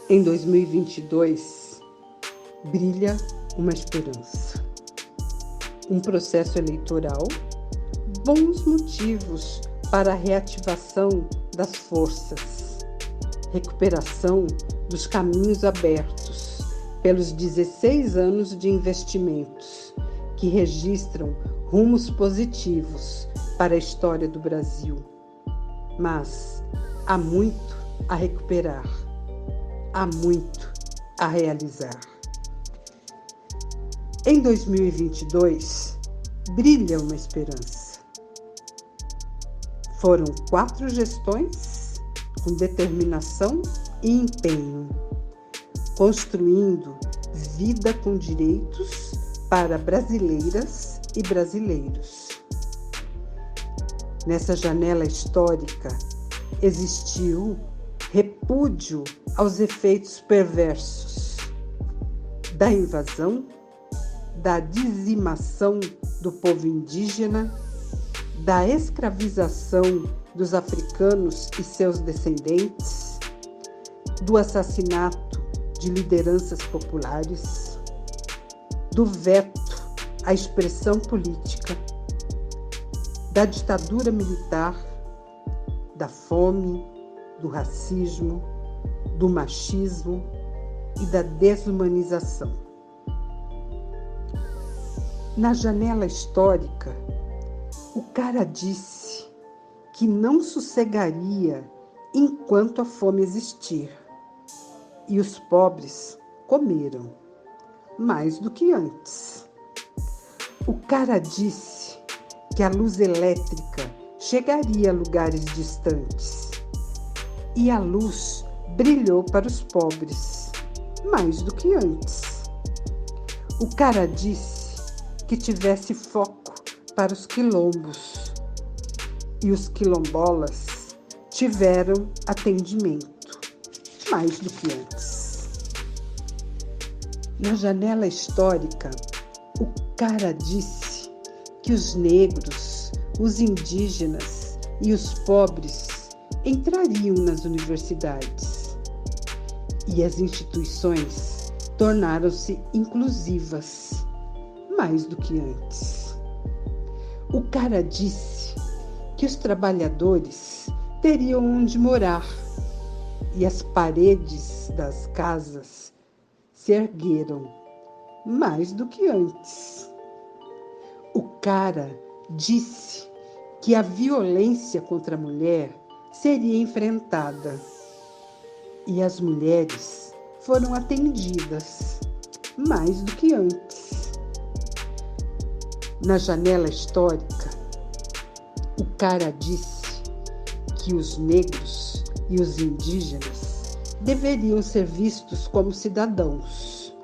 Em 2022, brilha uma esperança. Um processo eleitoral, bons motivos para a reativação das forças, recuperação dos caminhos abertos pelos 16 anos de investimentos que registram rumos positivos para a história do Brasil. Mas há muito a recuperar. Há muito a realizar. Em 2022, brilha uma esperança. Foram 4 gestões com determinação e empenho, construindo vida com direitos para brasileiras e brasileiros. Nessa janela histórica, existiu repúdio aos efeitos perversos da invasão, da dizimação do povo indígena, da escravização dos africanos e seus descendentes, do assassinato de lideranças populares, do veto à expressão política, da ditadura militar, da fome, do racismo, do machismo e da desumanização. Na janela histórica, o cara disse que não sossegaria enquanto a fome existir. E os pobres comeram, mais do que antes. O cara disse que a luz elétrica chegaria a lugares distantes. E a luz brilhou para os pobres, mais do que antes. O cara disse que tivesse foco para os quilombos. E os quilombolas tiveram atendimento, mais do que antes. Na janela histórica, o cara disse que os negros, os indígenas e os pobres entrariam nas universidades e as instituições tornaram-se inclusivas, mais do que antes. O cara disse que os trabalhadores teriam onde morar e as paredes das casas se ergueram, mais do que antes. O cara disse que a violência contra a mulher seria enfrentada e as mulheres foram atendidas, mais do que antes. Na janela histórica, o cara disse que os negros e os indígenas deveriam ser vistos como cidadãos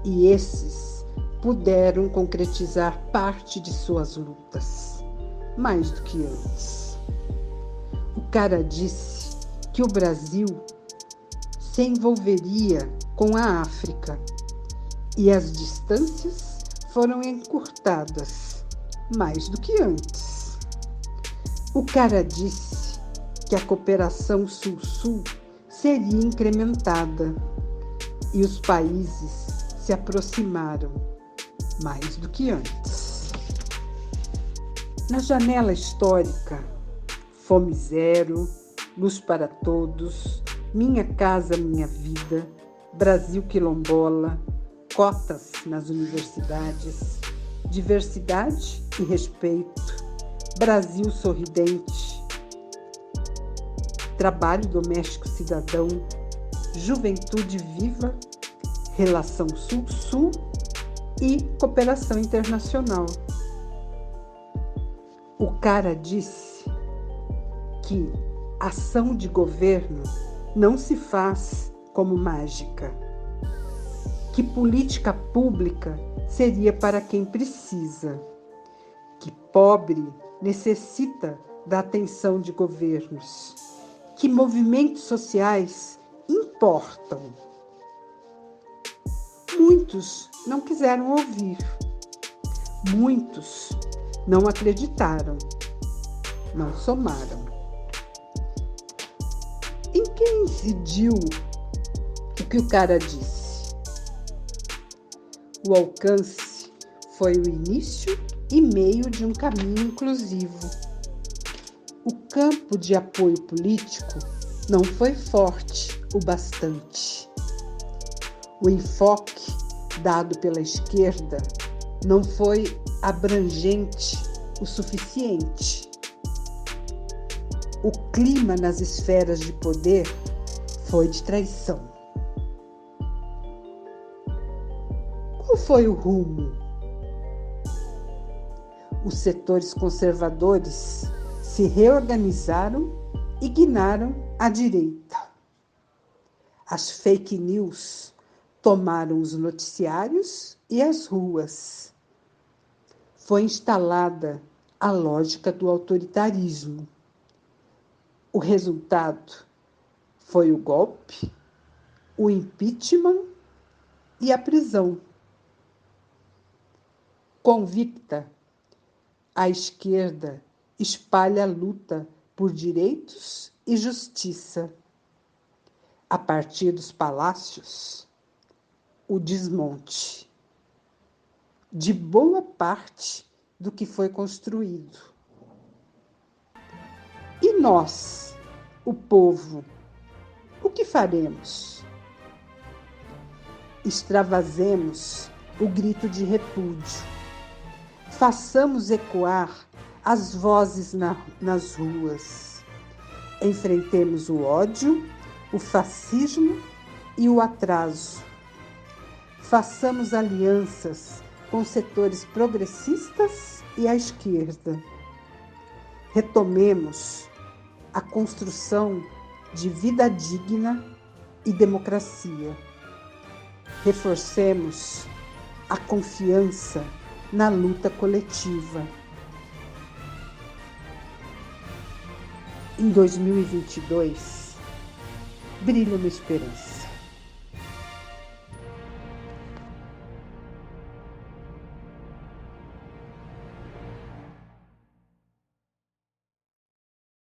e esses puderam concretizar parte de suas lutas, mais do que antes. O cara disse que o Brasil se envolveria com a África e as distâncias foram encurtadas, mais do que antes. O cara disse que a cooperação Sul-Sul seria incrementada e os países se aproximaram, mais do que antes. Na janela histórica, Fome Zero, Luz para Todos, Minha Casa Minha Vida, Brasil Quilombola, cotas nas universidades, diversidade e respeito, Brasil Sorridente, Trabalho Doméstico Cidadão, Juventude Viva, Relação Sul-Sul e Cooperação Internacional. O cara disse que ação de governo não se faz como mágica, que política pública seria para quem precisa, que pobre necessita da atenção de governos, que movimentos sociais importam. Muitos não quiseram ouvir, muitos não acreditaram, não somaram. Em quem incidiu O que o cara disse? O alcance foi o início e meio de um caminho inclusivo. O campo de apoio político não foi forte o bastante. O enfoque dado pela esquerda não foi abrangente o suficiente. O clima nas esferas de poder foi de traição. Qual foi o rumo? Os setores conservadores se reorganizaram e guinaram à direita. As fake news tomaram os noticiários e as ruas. Foi instalada a lógica do autoritarismo. O resultado foi o golpe, o impeachment e a prisão. Convicta, a esquerda espalha a luta por direitos e justiça. A partir dos palácios, o desmonte de boa parte do que foi construído. E nós, o povo, o que faremos? Extravasemos o grito de repúdio. Façamos ecoar as vozes nas ruas. Enfrentemos o ódio, o fascismo e o atraso. Façamos alianças com setores progressistas e à esquerda. Retomemos a construção de vida digna e democracia. Reforcemos a confiança na luta coletiva. Em 2022, brilha uma esperança.